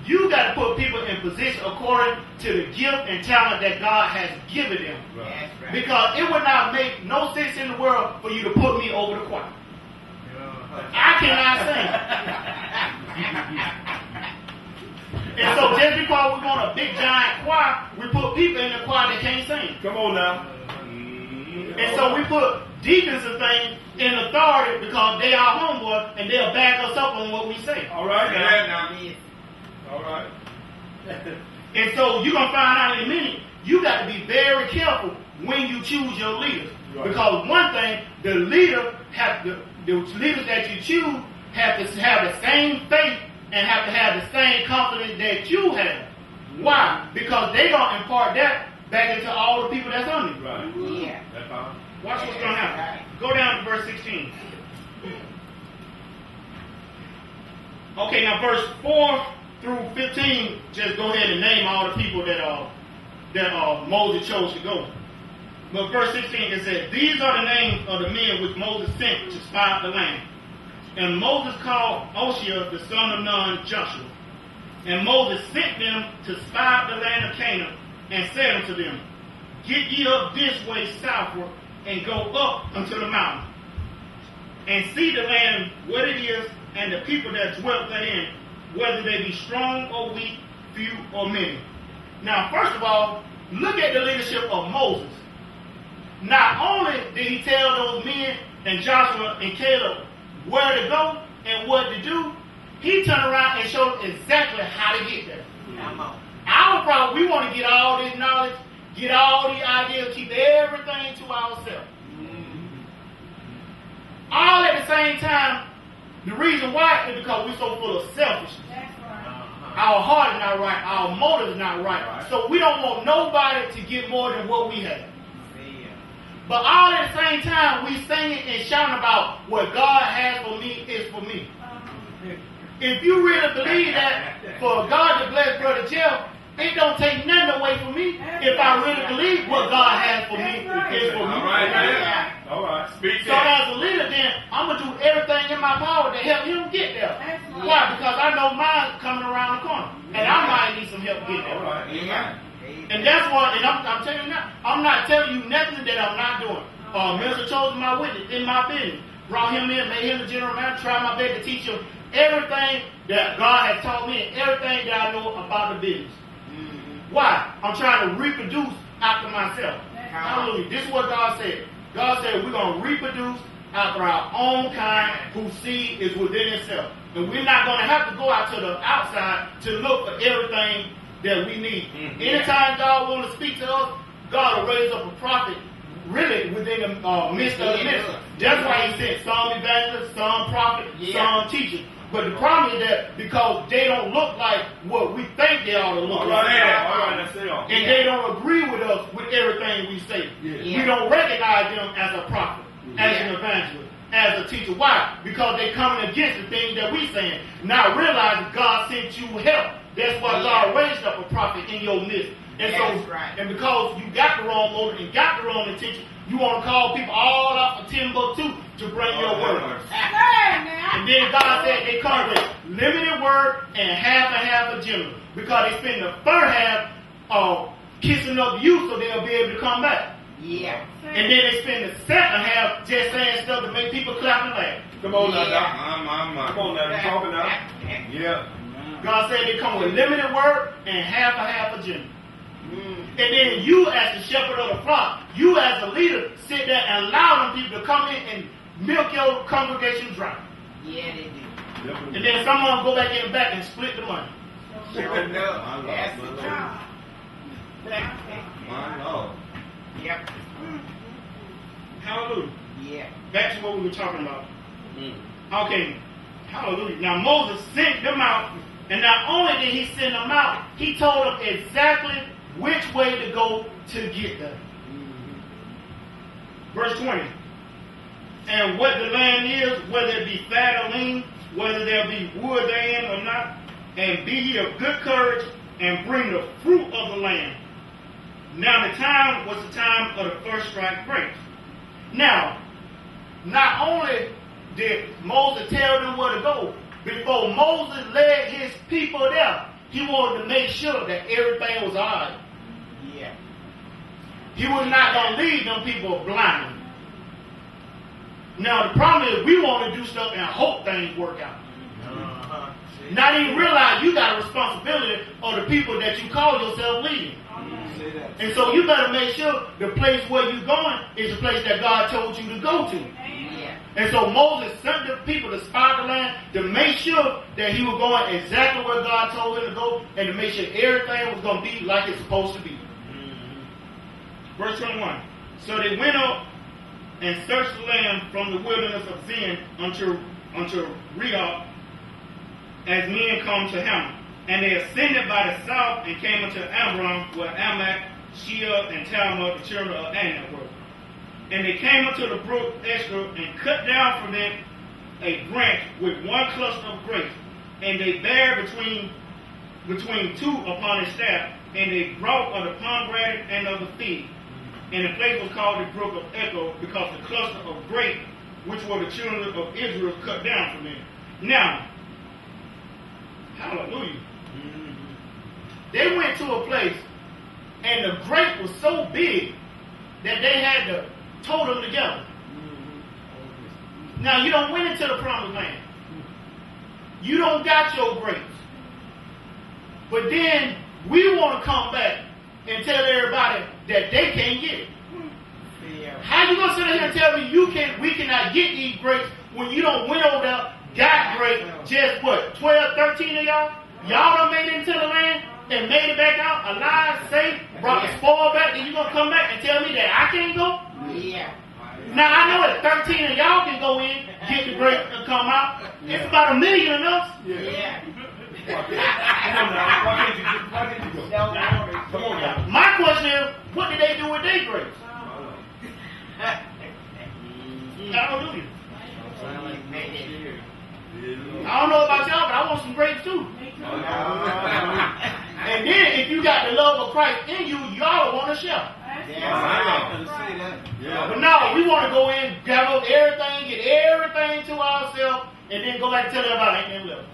You got to put people in position according to the gift and talent that God has given them. Right. Because it would not make no sense in the world for you to put me over the choir. I cannot sing. And so just because we want a big giant choir, we put people in the choir that can't sing. Come on now. And so we put deacons and things in authority because they are homeboy and they'll back us up on what we say. All right now. All right. And so you're going to find out in a minute, you got to be very careful when you choose your leaders. Right. Because one thing, the leaders that you choose have to have the same faith and have to have the same confidence that you have. Why? Because they're going to impart that back into all the people that's under you. Right. Yeah. That's fine. Watch what's going to happen. Go down to verse 16. Okay, now verse 4 through 15, just go ahead and name all the people that Moses chose to go. But verse 16, it says, these are the names of the men which Moses sent to spy out the land. And Moses called Oshia, the son of Nun, Joshua. And Moses sent them to spy out the land of Canaan, and said unto them, get ye up this way southward, and go up unto the mountain, and see the land what it is, and the people that dwell therein, whether they be strong or weak, few or many. Now, first of all, look at the leadership of Moses. Not only did he tell those men and Joshua and Caleb where to go and what to do, he turned around and showed them exactly how to get there. Our problem, we want to get all this knowledge, get all the ideas, keep everything to ourselves. All at the same time. The reason why is because we're so full of selfishness. Our heart is not right. Our motive is not right. So we don't want nobody to get more than what we have. But all at the same time, we singing and shouting about what God has for me is for me. If you really believe that for God to bless Brother Jeff, it don't take nothing away from me. If I really believe what God has for me is for me. All right. Speak so as a leader, then I'm gonna do everything in my power to help him get there. Why? Because I know mine's coming around the corner, and I might need some help getting there. All right. Amen. And that's why. And I'm telling you now, I'm not telling you nothing that I'm not doing. Minister chosen my witness in my business, brought him in, made him the general manager, tried my best to teach him everything that God has taught me and everything that I know about the business. Why? I'm trying to reproduce after myself. Hallelujah. This is what God said. God said we're going to reproduce after our own kind whose seed is within itself. And we're not going to have to go out to the outside to look for everything that we need. Anytime God wants to speak to us, God will raise up a prophet really within the midst of the ministry. That's why he sent some evangelists, some prophets, some teachers. But the problem is that because they don't look like what we think they ought to look like. And they don't agree with us with everything we say. We don't recognize them as a prophet, as an evangelist, as a teacher. Why? Because they're coming against the things that we're saying. Not realizing God sent you help. That's why God raised up a prophet in your midst. And and because you got the wrong motive and got the wrong intention, you want to call people all out for Timbuktu to bring your word. And then God said they come with limited word and half agenda. Because they spend the first half kissing up you so they'll be able to come back. And then they spend the second half just saying stuff to make people clap and laugh. Come on now, Doc. Come on now, you talking now. Yeah. God said they come with limited word and half agenda. And then you as the shepherd of the flock, you as a leader, sit there and allow them people to come in and milk your congregation dry. Yeah, they do. And then someone go back in the back and split the money. My Lord. Yep. Hallelujah. Yeah. Back to what we were talking about. Okay. Hallelujah. Now Moses sent them out, and not only did he send them out, he told them exactly which way to go to get there. Verse 20. And what the land is, whether it be fat or lean, whether there be wood therein or not, and be ye of good courage, and bring the fruit of the land. Now the time was the time of the first strike grapes. Now, not only did Moses tell them where to go, before Moses led his people there, he wanted to make sure that everything was all right. Yeah. He was not going to leave them people blind. Now, the problem is we want to do stuff and hope things work out. Not even realize you got a responsibility of the people that you call yourself leading. And so you better make sure the place where you're going is the place that God told you to go to. And so Moses sent the people to spy the land to make sure that he was going exactly where God told him to go and to make sure everything was going to be like it's supposed to be. Verse 21. So they went up and searched the land from the wilderness of Zin unto Rehob, as men come to him. And they ascended by the south and came unto Amram, where Amak, Sheol, and Talmud, the children of Anak, were. And they came unto the brook Eshcol, and cut down from it a branch with one cluster of grapes. And they bare between two upon his staff, and they brought of the pomegranate and of the fig. And the place was called the brook of Echo, because the cluster of grapes, which were the children of Israel, cut down from it. Now, hallelujah. They went to a place, and the grape was so big that they had to tow them together. Now, you don't went into the promised land. You don't got your grapes. But then we want to come back and tell everybody that they can't get it. How you gonna sit here and tell me we cannot get these grapes when you don't went over there, got grapes, just what, 12, 13 of y'all? Y'all done made it into the land and made it back out alive, safe, brought the spoil back, and you gonna come back and tell me that I can't go? Yeah. Now I know that 13 of y'all can go in, get the grapes and come out. It's about 1 million of us. Yeah. Why can't you go? Come on now. My question is, what did they do with their grapes? Hallelujah. I don't know about y'all, but I want some grapes too. And then if you got the love of Christ in you, y'all want to share. But no, we want to go in, gather up everything, get everything to ourselves, and then go back and tell everybody ain't nothing left.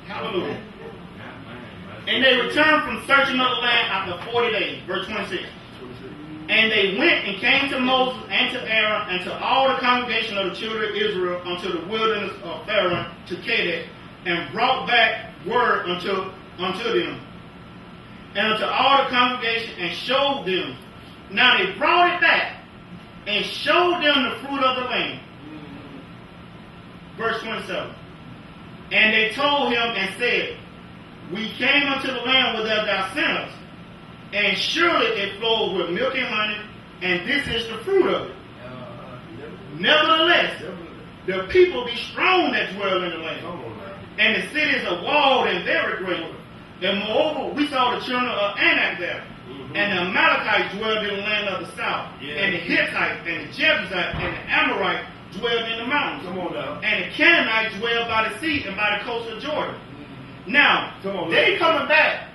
Hallelujah. And they returned from searching of the land after 40 days. Verse 26. And they went and came to Moses and to Aaron and to all the congregation of the children of Israel unto the wilderness of Pharaoh to Kadesh, and brought back word unto them, and unto all the congregation, and showed them. Now they brought it back and showed them the fruit of the land. Verse 27. And they told him and said, we came unto the land whither thou sent us, and surely it flows with milk and honey, and this is the fruit of it. Nevertheless, the people be strong that dwell in the land, and the cities are walled and very great. And moreover, we saw the children of Anak there, and the Amalekites dwelled in the land of the south, and the Hittites, and the Jebusites, and the Amorites dwelled in the mountains, and the Canaanites dwelled by the sea and by the coast of Jordan. Now, they coming back.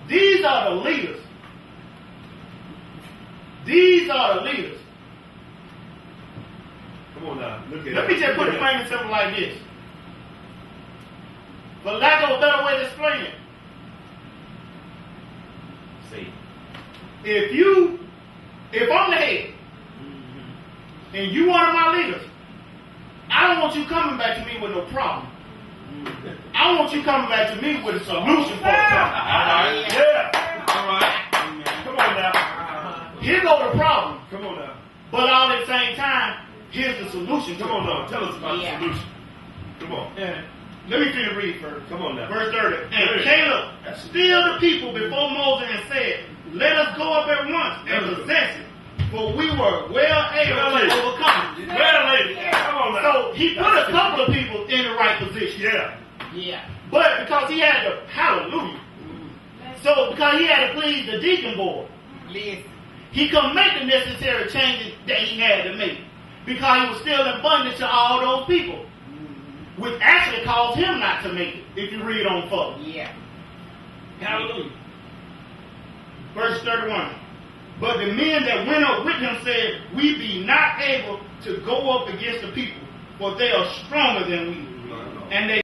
These are the leaders. These are the leaders. Come on now. Look at Let me just put it plain and simple like this. For lack of a better way to explain it. See. If I'm the head, and you one of my leaders, I don't want you coming back to me with no problem. I want you coming back to me with a solution for a problem. All right. Come on now. Here go the problem. Come on now. But all at the same time, here's the solution. Come on now. Tell us about the solution. Come on. Let me finish read first. Come on now. Verse 30. And Caleb stilled the people before Moses and said, let us go up at once and possess it, for we were well able to overcome it. Come on now. So he put a couple of people in the right position. Yeah. But because he had to, hallelujah. So because he had to please the deacon board, he couldn't make the necessary changes that he had to make, because he was still in bondage to all those people, which actually caused him not to make it, if you read on further. Hallelujah. Verse 31. But the men that went up with him said, we be not able to go up against the people, for they are stronger than we. and they